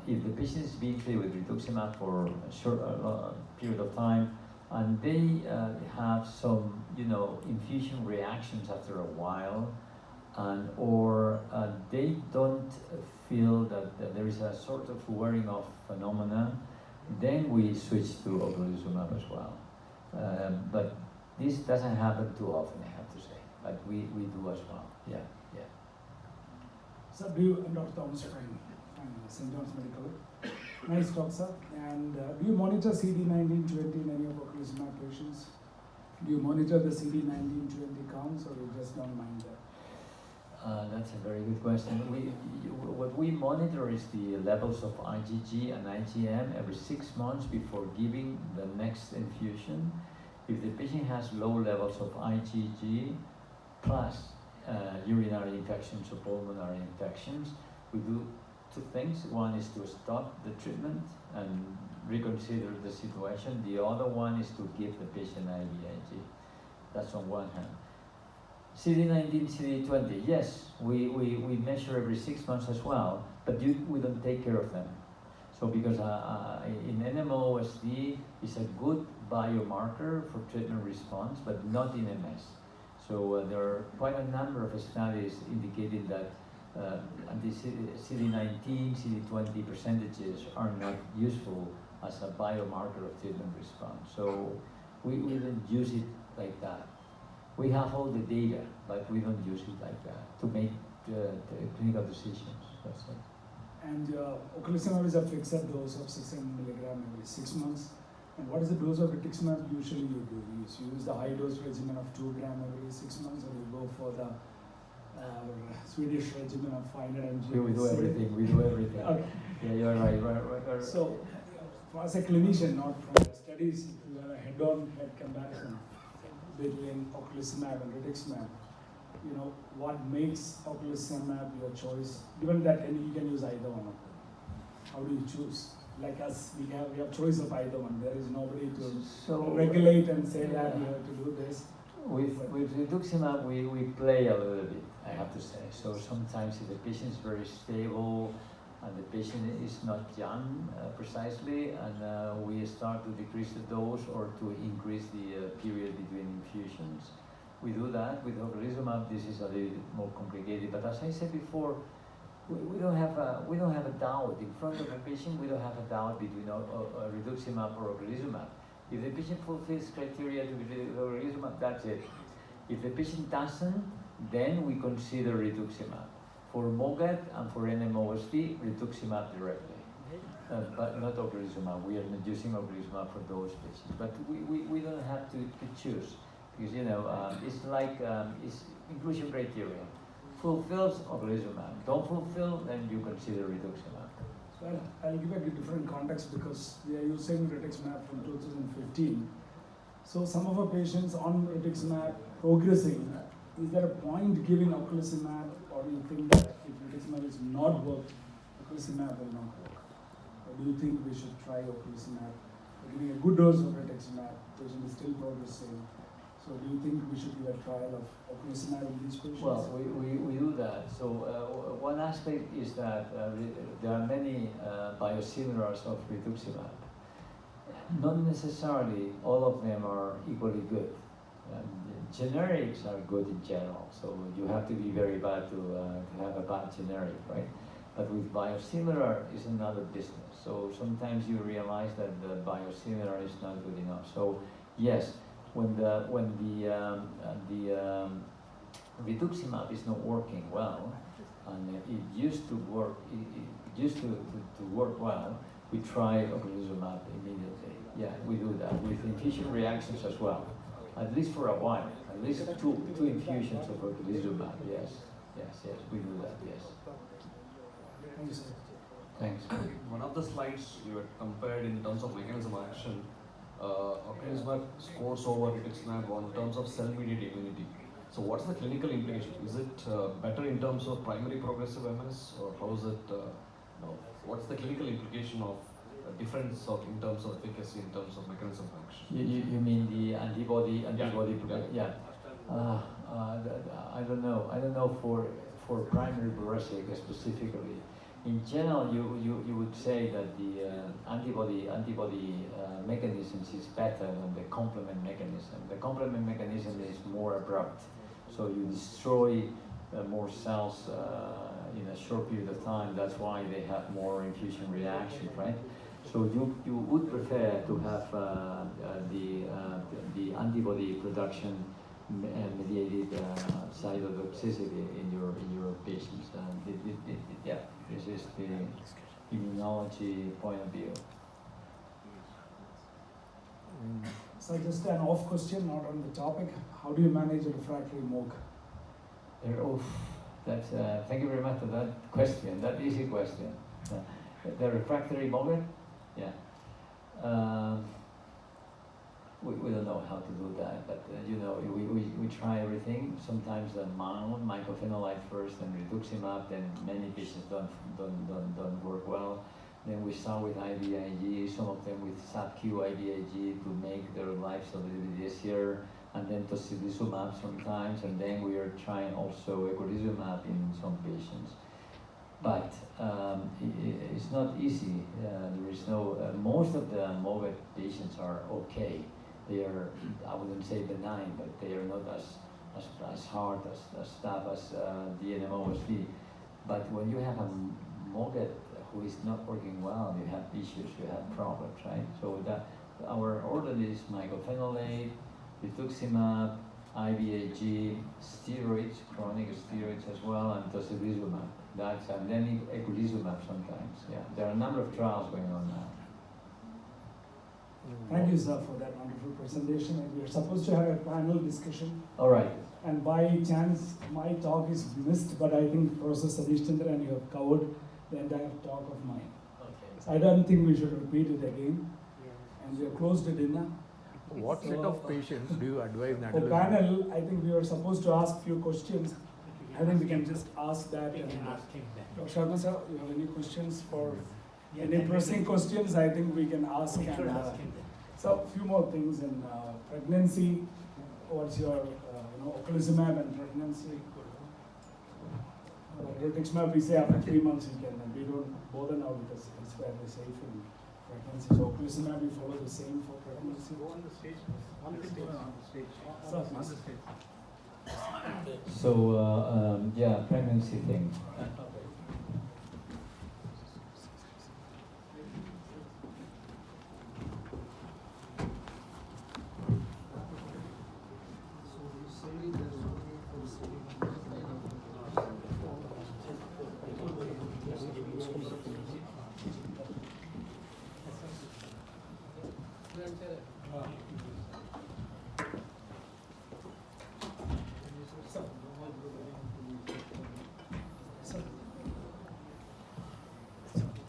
B: if the patient is being treated with rituximab for a short period of time, and they have some, infusion reactions after a while, or they don't feel that there is a sort of wearing off phenomena, then we switch to ocrelizumab as well. But this doesn't happen too often, I have to say. But we do as well. Yeah.
C: Sir, I'm Dr. Thomas from St. John's Medical. Nice talk, sir. And do you monitor CD19-20 in any of ocrelizumab patients? Do you monitor the CD19-20 counts, or you just don't mind that?
B: That's a very good question. What we monitor is the levels of IgG and IgM every 6 months before giving the next infusion. If the patient has low levels of IgG plus urinary infections or pulmonary infections, we do two things. One is to stop the treatment and reconsider the situation. The other one is to give the patient IVIG. That's on one hand. CD19, CD20, yes, we measure every 6 months as well, but we don't take care of them. So because in NMOSD is a good biomarker for treatment response, but not in MS. So there are quite a number of studies indicating that the CD19, CD20 percentages are not useful as a biomarker of treatment response. So we don't use it like that. We have all the data, but we don't use it like that to make the clinical decisions. That's it.
C: And ocrelizumab is a fixed dose of 600 milligram every 6 months. And what is the dose of rituximab usually you do? You use the high dose regimen of 2 gram every 6 months, or you go for the Swedish regimen of 500 mg?
B: We do everything.
C: Okay.
B: Yeah, you're right.
C: So, as a clinician, not from the studies, if you have a head-on-head comparison between ocrelizumab and rituximab, what makes ocrelizumab your choice? Given that you can use either one of them, how do you choose? Like us, we have choice of either one. There is nobody to regulate and say that you have to do this.
B: With rituximab, we play a little bit, I have to say. So sometimes if the patient is very stable and the patient is not young precisely, and we start to decrease the dose or to increase the period between infusions. We do that. With ocrelizumab, this is a little bit more complicated. But as I said before, we don't have a doubt in front of a patient. We don't have a doubt between rituximab or ocrelizumab. If the patient fulfills criteria to be treated with ocrelizumab, that's it. If the patient doesn't, then we consider rituximab. For MOGAD and for NMOSD, rituximab directly, but not ocrelizumab. We are not using ocrelizumab for those patients. But we don't have to choose, because it's like it's inclusion criteria. Fulfills ocrelizumab. Don't fulfill, then you consider rituximab.
C: So I'll give a different context, because we are using rituximab from 2015. So some of our patients on rituximab progressing, is there a point giving ocrelizumab, or do you think that if rituximab is not worked, ocrelizumab will not work? Or do you think we should try ocrelizumab giving a good dose of rituximab, patient is still progressing. So do you think we should give a trial of ocrelizumab in these patients?
B: Well, we do that. So one aspect is that there are many biosimilars of rituximab. Not necessarily all of them are equally good. Generics are good in general, so you have to be very bad to have a bad generic, right? But with biosimilar is another business. So sometimes you realize that the biosimilar is not good enough. So yes, when the rituximab is not working well, and it used to work, it used to work well, we try ocrelizumab immediately. Yeah, we do that with infusion reactions as well, at least for a while, at least two infusions of ocrelizumab. Yes, we do that. Yes.
C: Thank you, sir.
B: Thanks.
D: One of the slides you had compared in terms of mechanism of action, ocrelizumab scores over rituximab in terms of cell-mediated immunity. So what's the clinical implication? Is it better in terms of primary progressive MS, or how is it, what's the clinical implication of difference in terms of efficacy, in terms of mechanism of action?
B: You mean the antibody?
D: Yeah.
B: I don't know for primary progressive specifically. In general, you would say that the antibody mechanisms is better than the complement mechanism. The complement mechanism is more abrupt, so you destroy more cells in a short period of time. That's why they have more infusion reactions, right? So you would prefer to have the antibody production mediated cytotoxicity in your patients. Yeah, this is the immunology point of view.
C: So just an off question, not on the topic. How do you manage a refractory MOG?
B: That's thank you very much for that question. That easy question. The refractory MOG? Yeah. We don't know how to do that, but we try everything. Sometimes the mild mycophenolate first, and rituximab. Then many patients don't work well. Then we start with IVIG. Some of them with sub-Q IVIG to make their lives a little bit easier, and then tocilizumab sometimes. And then we are trying also eculizumab in some patients. But it's not easy. There is no. Most of the MOGA patients are okay. They are, I wouldn't say benign, but they are not as hard, as tough as the NMOSD. But when you have a MOGA who is not working well, you have issues, you have problems, right? So that our order is mycophenolate, rituximab, IVIG, steroids, chronic steroids as well, and tocilizumab. And then eculizumab sometimes. Yeah, there are a number of trials going on now.
C: Thank you, sir, for that wonderful presentation. And we are supposed to have a panel discussion.
B: All right.
C: And by chance, my talk is missed, but I think Professor Satish Chandra and you have covered the entire talk of mine.
B: Okay.
C: So I don't think we should repeat it again. And we are close to dinner.
E: What set of patients do you advise
C: For
E: natalizumab?
C: panel, I think we were supposed to ask few questions. I think we can just ask that.
A: We
C: And,
A: can ask him then.
C: Dr. Sharma sir, you have any questions for
A: Yeah,
C: any
A: then we
C: pressing
A: can-
C: questions? I think we can ask.
A: We should
C: And,
A: ask him then.
C: so, few more things in pregnancy. What's your, ocrelizumab and pregnancy? Rituximab, we say after 3 months you can, and we don't bother now because it's fairly safe in pregnancy. So, ocrelizumab, we follow the same for pregnancy.
E: Go on the stage. On the stage. On the stage.
C: Sir,
E: On
C: please.
E: the stage.
B: So yeah, pregnancy thing.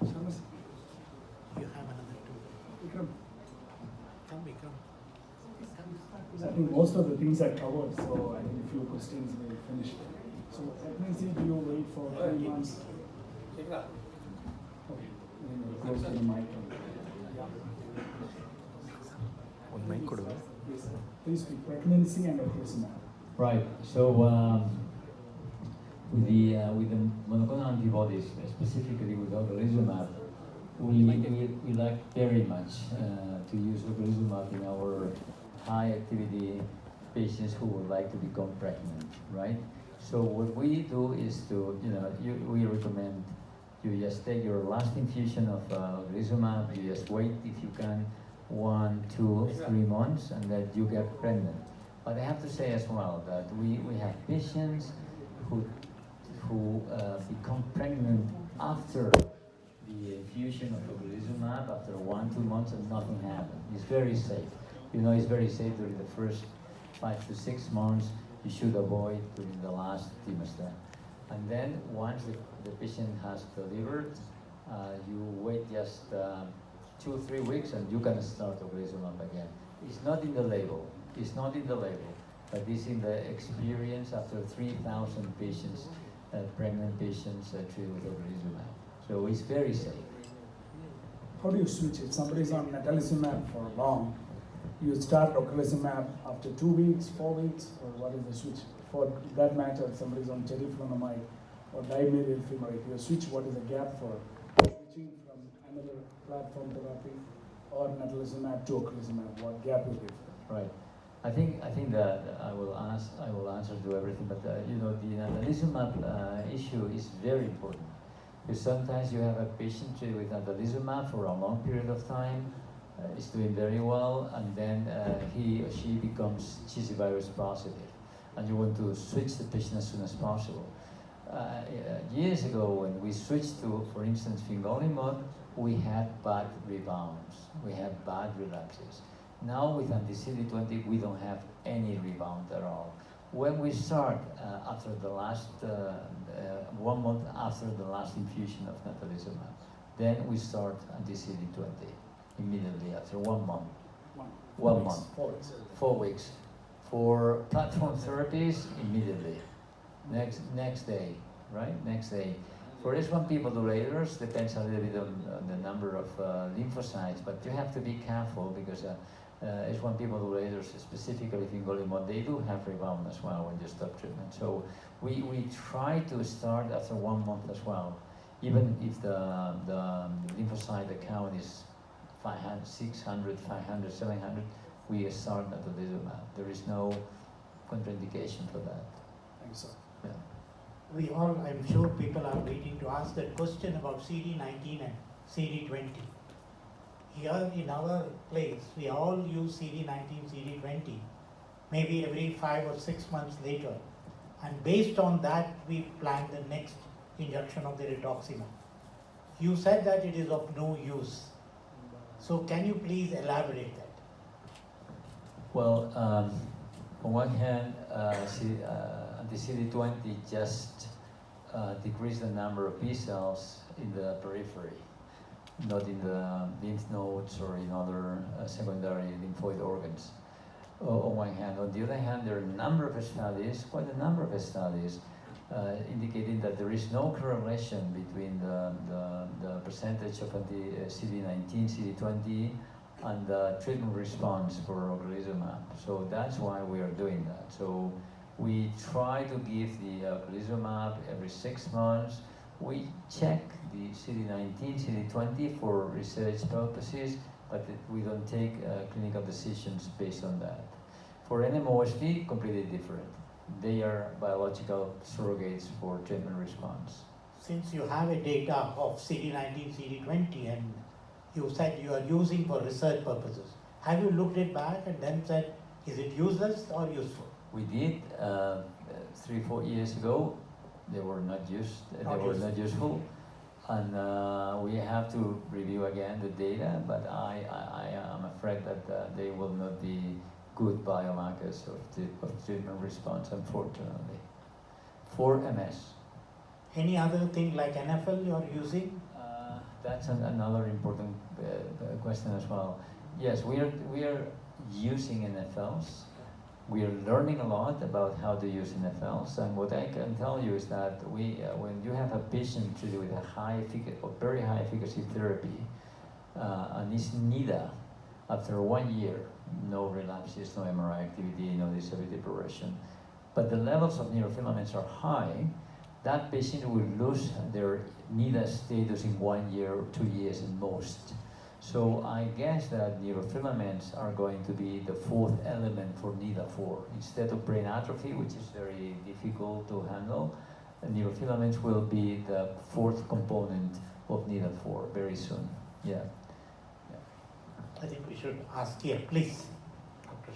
C: Sharma sir.
A: You have another two.
C: Vikram.
A: Come, Vikram.
C: I think most of the things are covered, so I think a few questions we finished. So pregnancy, do you wait for 3 months? Okay. Then you close to the mic. Yeah.
E: ಒಂದು mic ಕೊಡು.
C: Please speak. Pregnancy and ocrelizumab.
B: Right. So with the monoclonal antibodies, specifically with ocrelizumab, we like very much to use ocrelizumab in our high activity patients who would like to become pregnant, right? So what we do is we recommend you just take your last infusion of ocrelizumab, you just wait if you can 1, 2, 3 months, and then you get pregnant. But I have to say as well that we have patients who become pregnant after the infusion of ocrelizumab, after 1, 2 months, and nothing happened. It's very safe. It's very safe during the first 5 to 6 months. You should avoid during the last trimester. And then once the patient has delivered, you wait just 2 or 3 weeks and you can start ocrelizumab again. It's not in the label. It's not in the label, but it's in the experience after 3,000 patients, pregnant patients treated with ocrelizumab. So it's very safe.
C: How do you switch? If somebody is on natalizumab for long, you start ocrelizumab after 2 weeks, 4 weeks, or what is the switch? For that matter, if somebody is on teriflunomide or dimethyl fumarate, you switch, what is the gap for switching from another platform therapy or natalizumab to ocrelizumab? What gap is it?
B: Right. I think that I will answer to everything, but the natalizumab issue is very important. Because sometimes you have a patient treated with natalizumab for a long period of time, is doing very well, and then he or she becomes Chiesi virus positive, and you want to switch the patient as soon as possible. Years ago, when we switched to, for instance, fingolimod, we had bad rebounds, we had bad relapses. Now with anti-CD20, we don't have any rebound at all. When we start after the last 1 month after the last infusion of natalizumab, then we start anti-CD20 immediately after 1 month. 1 month.
C: 4 weeks.
B: 4 weeks. For platform therapies, immediately. Next day, right? Next day. For H1P modulators, depends a little bit on the number of lymphocytes, but you have to be careful because H1P modulators, specifically fingolimod, they do have rebound as well when you stop treatment. So we try to start after 1 month as well, even if the lymphocyte count is 500, 600, 500, 700, we start natalizumab. There is no contraindication for that.
C: Thanks, sir.
B: Yeah.
A: I'm sure people are waiting to ask that question about CD19 and CD20. Here in our place, we all use CD19, CD20, maybe every 5 or 6 months later. And based on that, we plan the next injection of the rituximab. You said that it is of no use. So can you please elaborate that?
B: Well, on one hand, anti-CD20 just decrease the number of B cells in the periphery, not in the lymph nodes or in other secondary lymphoid organs. On one hand. On the other hand, there are a number of studies, quite a number of studies, indicating that there is no correlation between the percentage of anti-CD19, CD20, and the treatment response for ocrelizumab. So that's why we are doing that. So we try to give the ocrelizumab every 6 months. We check the CD19, CD20 for research purposes, but we don't take clinical decisions based on that. For NMOSD, completely different. They are biological surrogates for treatment response.
A: Since you have a data of CD19, CD20, and you said you are using for research purposes, have you looked it back and then said, is it useless or useful?
B: We did 3-4 years ago. They were not not useful, and we have to review again the data. But I am afraid that they will not be good biomarkers of treatment response, unfortunately, for MS.
A: Any other thing like NFL you are using?
B: That's another important question as well. Yes, we are using NFLs. We are learning a lot about how to use NFLs, and what I can tell you is that when you have a patient treated with a very high efficacy therapy, and is NIDA, After 1 year, no relapses, no MRI activity, no disability progression, but the levels of neurofilaments are high, that patient will lose their NIDA status in 1 year or 2 years at most. So I guess that neurofilaments are going to be the fourth element for NIDA4. Instead of brain atrophy, which is very difficult to handle, neurofilaments will be the fourth component of NIDA4 very soon. Yeah.
A: I think we should ask here, please, Dr.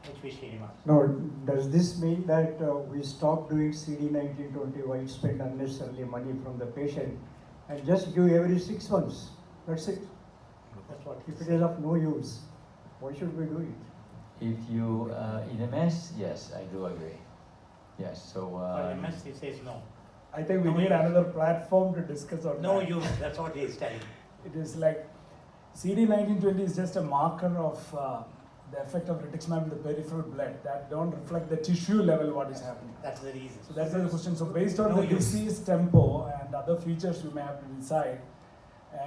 A: H.V. Srinivas.
F: Now, does this mean that we stop doing CD1920 while spend unnecessarily money from the patient and just give every 6 months? That's it.
A: That's what
F: If it is of no use, why should we do it?
B: If you, in MS, yes, I do agree. Yes, so.
A: For MS, he says no.
C: I think we
A: No
C: need
A: use.
C: another platform to discuss on
A: No
C: that.
A: use, that's what he is telling.
C: It is like CD1920 is just a marker of the effect of rituximab in the peripheral blood that don't reflect the tissue level what is happening.
A: That's the reason.
C: So that's the question. So based on
A: No
C: the
A: use.
C: disease tempo and other features you may have to decide,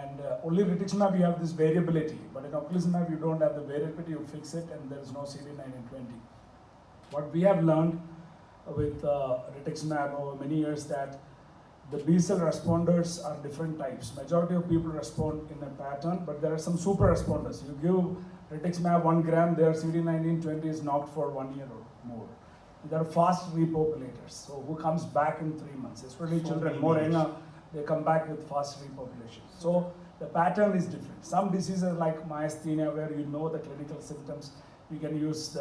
C: and only rituximab you have this variability, but in ocrelizumab you don't have the variability, you fix it and there is no CD1920. What we have learned with rituximab over many years that the B cell responders are different types. Majority of people respond in a pattern, but there are some super responders. You give rituximab 1 gram, their CD1920 is knocked for 1 year or more. There are fast repopulators, so who comes back in 3 months, especially
A: So
C: children,
A: many
C: more
A: years.
C: younger, they come back with fast repopulation. So the pattern is different. Some diseases like myasthenia, where you know the clinical symptoms, we can use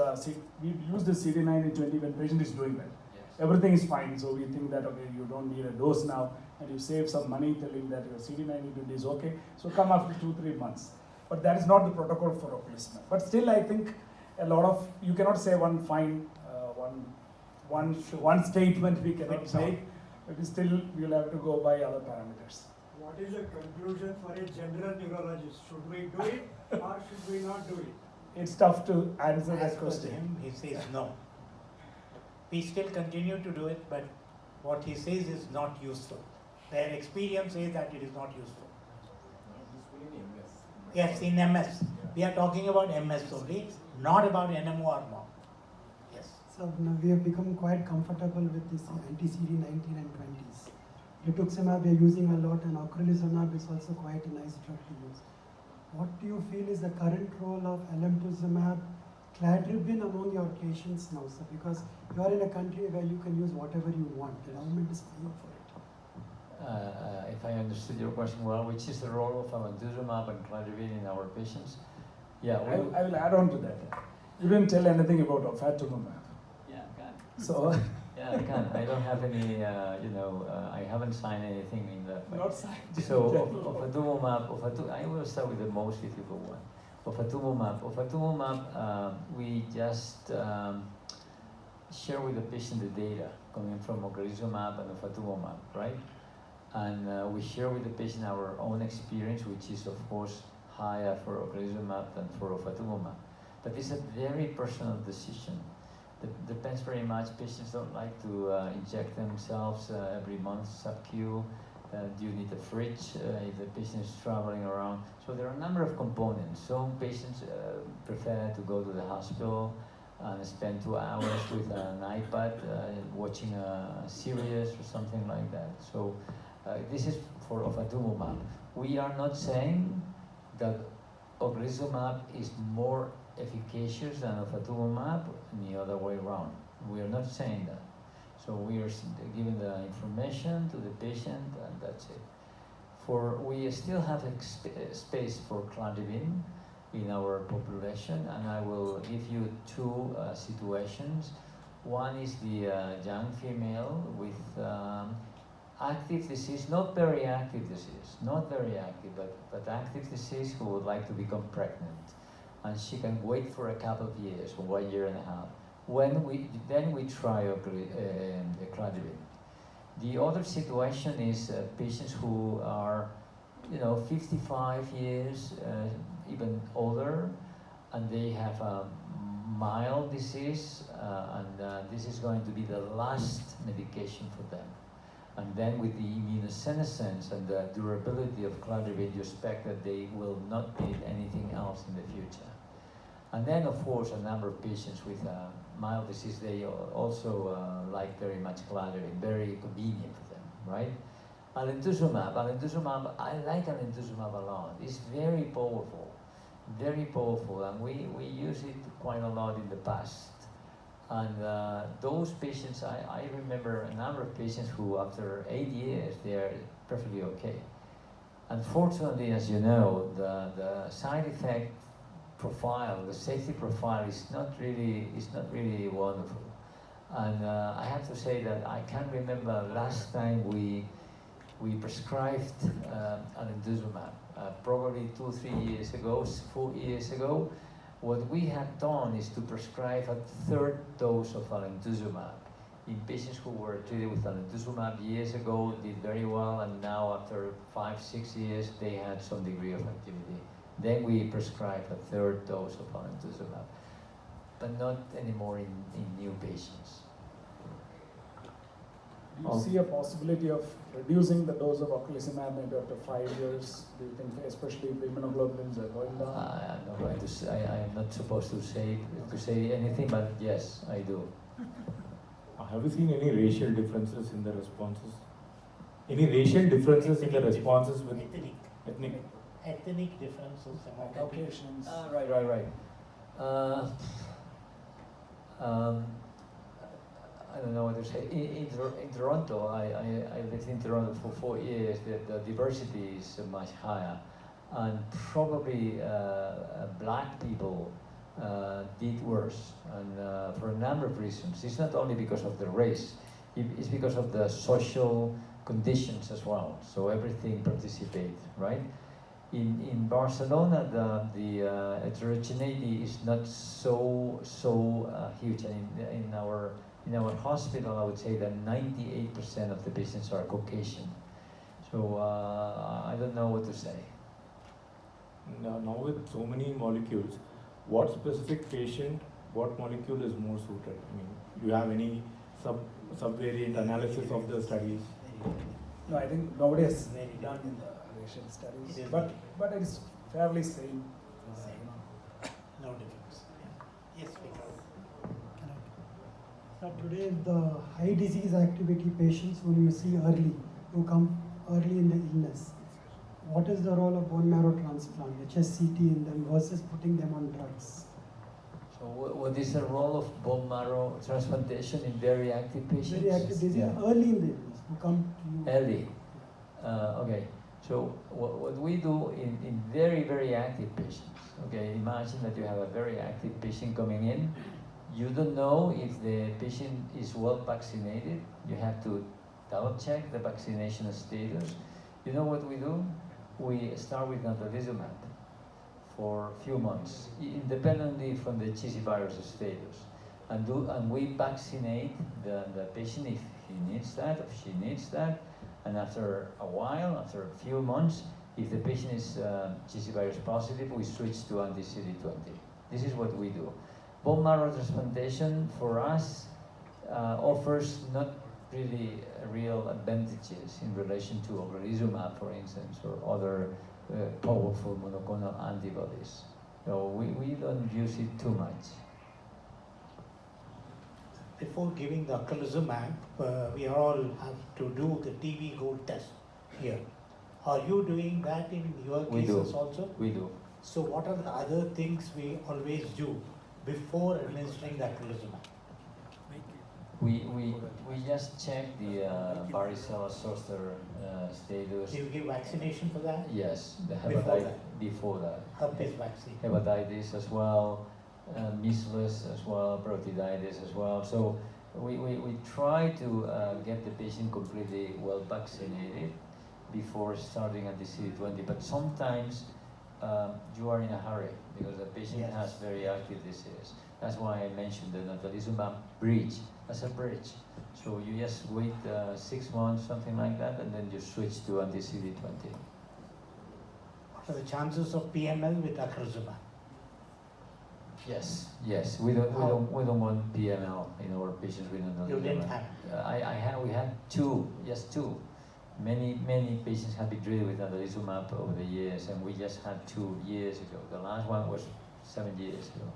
C: we use the CD1920 when patient is doing well. Everything is fine, so we think that, okay, you don't need a dose now, and you save some money telling that your CD1920 is okay, so come after 2-3 months. But that is not the protocol for ocrelizumab. But still, I think a lot of, you cannot say one statement we cannot
A: It's not.
C: make, but still we'll have to go by other parameters.
G: What is the conclusion for a general neurologist? Should we do it or should we not do it?
C: It's tough to answer
A: As
C: that
A: per
C: question.
A: him, he says no. We still continue to do it, but what he says is not useful. Their experience says that it is not useful. Yes, in MS. We are talking about MS only, not about NMO or MOM. Yes.
H: So now we have become quite comfortable with this anti-CD19 and 20s. Rituximab we are using a lot, and ocrelizumab is also quite a nice drug to use. What do you feel is the current role of alemtuzumab, cladribine among your patients now, sir? Because you are in a country where you can use whatever you want. The government is paying for it.
B: If I understood your question well, which is the role of alemtuzumab and cladribine in our patients? Yeah,
C: I will add on to that. You didn't tell anything about ofatumumab.
B: Yeah, I can.
C: So,
B: Yeah, I can. I don't have any, I haven't signed anything in that.
C: not scientific.
B: So, ofatumumab, I will start with the most difficult one. Ofatumumab, we just share with the patient the data coming from ocrelizumab and ofatumumab, right? And we share with the patient our own experience, which is of course higher for ocrelizumab than for ofatumumab. But it's a very personal decision. Depends very much. Patients don't like to inject themselves every month, sub-Q. Do you need a fridge if the patient is traveling around? So there are a number of components. Some patients prefer to go to the hospital and spend 2 hours with an iPad watching a series or something like that. So this is for ofatumumab. We are not saying that ocrelizumab is more efficacious than ofatumumab, and the other way around. We are not saying that. So we are giving the information to the patient, and that's it. We still have space for cladribine in our population, and I will give you 2 situations. One is the young female with active disease, not very active disease, not very active, but active disease who would like to become pregnant. And she can wait for a couple of years, 1.5 years. Then we try cladribine. The other situation is patients who are, 55 years, even older, and they have a mild disease, and this is going to be the last medication for them. And then with the immunosenescence and the durability of cladribine, you expect that they will not need anything else in the future. And then, of course, a number of patients with mild disease, they also like very much cladribine, very convenient for them, right? Alemtuzumab, I like alemtuzumab a lot. It's very powerful, and we use it quite a lot in the past. And those patients, I remember a number of patients who, after 8 years, they are perfectly okay. Unfortunately, as you know, the side effect profile, the safety profile is not really wonderful. And I have to say that I can't remember last time we prescribed alemtuzumab, probably 2-3 years ago, 4 years ago. What we had done is to prescribe a third dose of alemtuzumab in patients who were treated with alemtuzumab years ago, did very well, and now after 5-6 years, they had some degree of activity. Then we prescribe a third dose of alemtuzumab, but not anymore in new patients.
C: Do you see a possibility of reducing the dose of ocrelizumab maybe after 5 years? Do you think, especially if the immunoglobulins are going down?
B: I'm not going to say, I am not supposed to say anything, but yes, I do.
E: Have you seen any racial differences in the responses? Any racial differences in the responses with
A: ethnic differences among
C: Caucasians.
B: Right. I don't know what to say. In Toronto, I lived in Toronto for 4 years. The diversity is much higher, and probably black people did worse, and for a number of reasons. It's not only because of the race; it's because of the social conditions as well. So everything participates, right? In Barcelona, the heterogeneity is not so huge, and in our hospital, I would say that 98% of the patients are Caucasian. So I don't know what to say.
E: now with so many molecules, what specific patient, what molecule is more suited? I mean, do you have any subvariant analysis of the studies?
C: No, I think nobody has done in the racial studies, but it is fairly same.
A: No difference. Yes, because
H: So today, the high disease activity patients whom you see early, who come early in the illness, what is the role of bone marrow transplant, HSCT in them versus putting them on drugs?
B: So what is the role of bone marrow transplantation in very active patients?
H: Very active disease early in the illness, who come to you.
B: Early. Okay. So what we do in very, very active patients, okay, imagine that you have a very active patient coming in. You don't know if the patient is well vaccinated. You have to double check the vaccination status. You know what we do? We start with natalizumab for a few months, independently from the cheesy virus status. And we vaccinate the patient if he needs that, if she needs that. And after a while, after a few months, if the patient is cheesy virus positive, we switch to anti-CD20. This is what we do. Bone marrow transplantation for us offers not really real advantages in relation to ocrelizumab, for instance, or other powerful monoclonal antibodies. So we don't use it too much.
A: before giving the ocrelizumab, we all have to do the TB gold test here. Are you doing that in your cases also?
B: We do.
A: So what are the other things we always do before administering the ocrelizumab?
B: We just check the varicella zoster status.
A: Do you give vaccination for that?
B: Yes, the
A: Before
B: hepatitis
A: that.
B: before that.
A: Herpes vaccine.
B: Hepatitis as well, measles as well, parotiditis as well. So we try to get the patient completely well vaccinated before starting anti-CD20. But sometimes you are in a hurry because the patient has very active disease. That's why I mentioned the natalizumab bridge as a bridge. So you just wait 6 months, something like that, and then you switch to anti-CD20.
A: What are the chances of PML with ocrelizumab?
B: Yes, we don't want PML in our patients with natalizumab.
A: You didn't have.
B: We had two. Many patients have been treated with natalizumab over the years, and we just had 2 years ago. The last one was 7 years ago.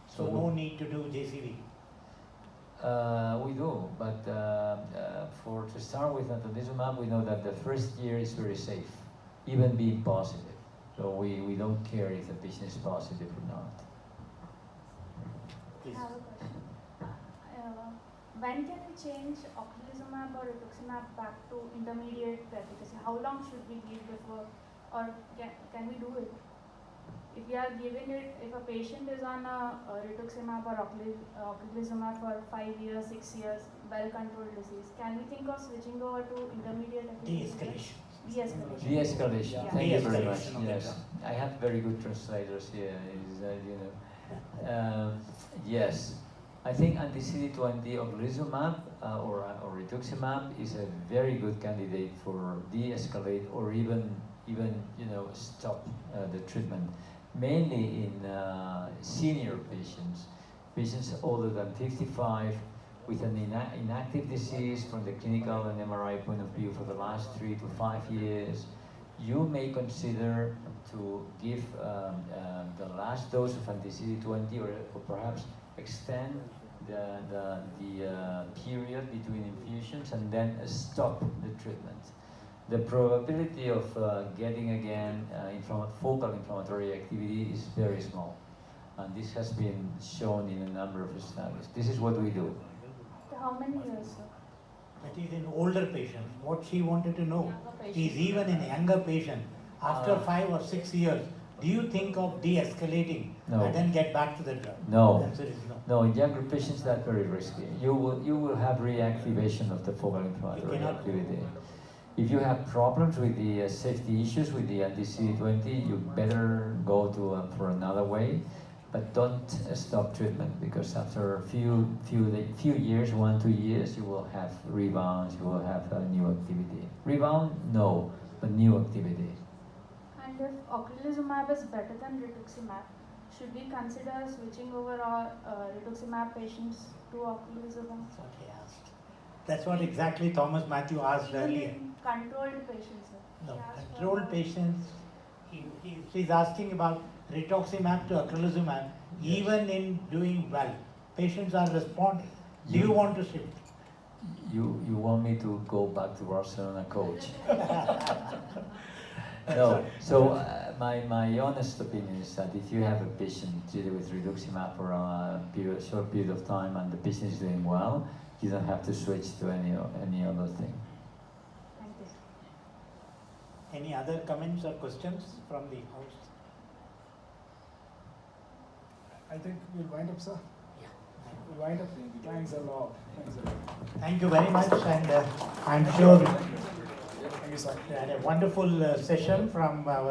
A: So no need to do JCV.
B: We do, but to start with natalizumab, we know that the first year is very safe, even being positive. So we don't care if the patient is positive or not.
A: Please.
I: I have a question. When can we change ocrelizumab or rituximab back to intermediate efficacy? How long should we give before, or can we do it? If we are giving it, if a patient is on a rituximab or ocrelizumab for 5 years, 6 years, well-controlled disease, can we think of switching over to intermediate efficacy?
A: De-escalation.
I: De-escalation.
B: De-escalation.
I: Yeah.
B: Thank you very much.
A: De-escalation of the
B: Yes,
A: drug.
B: I have very good translators here. Yes, I think anti-CD20 ocrelizumab or rituximab is a very good candidate for de-escalate or even stop the treatment. Mainly in senior patients older than 55 with an inactive disease from the clinical and MRI point of view for the last 3 to 5 years. You may consider to give the last dose of anti-CD20 or perhaps extend the period between infusions and then stop the treatment. The probability of getting again focal inflammatory activity is very small, and this has been shown in a number of studies. This is what we do.
I: How many years, sir?
A: That is in older patients. What she wanted to know
I: Younger
A: is
I: patients.
A: even in a younger patient, after
B: Ah.
A: 5 or 6 years, do you think of de-escalating
B: No.
A: and then get back to the drug?
B: No.
A: The answer is no.
B: No, in younger patients that's very risky. You will have reactivation of the focal
A: You
B: inflammatory
A: cannot-
B: activity. If you have problems with the safety issues with the anti-CD20, you better go to for another way, but don't stop treatment because after a few years, 1-2 years, you will have rebounds. You will have a new activity. Rebound, no, but new activity.
I: And if ocrelizumab is better than rituximab, should we consider switching over our rituximab patients to ocrelizumab?
A: That's what he asked. That's what exactly Thomas Matthew asked
I: Even
A: earlier.
I: in controlled patients, sir.
A: No,
I: He asked for
A: controlled patients, she's asking about rituximab to ocrelizumab,
B: Yes.
A: even in doing well. Patients are responding. Do you
B: You-
A: want to shift?
B: You want me to go back to Barcelona, coach? No. So my honest opinion is that if you have a patient treated with rituximab for a short period of time and the patient is doing well, you don't have to switch to any other thing.
I: Thank you.
A: Any other comments or questions from the house?
C: I think we'll wind up, sir.
A: Yeah.
C: We'll wind up. Thanks a lot. Thanks a lot.
A: Thank you very much, and I'm sure
C: Thank you, sir.
A: we had a wonderful session from our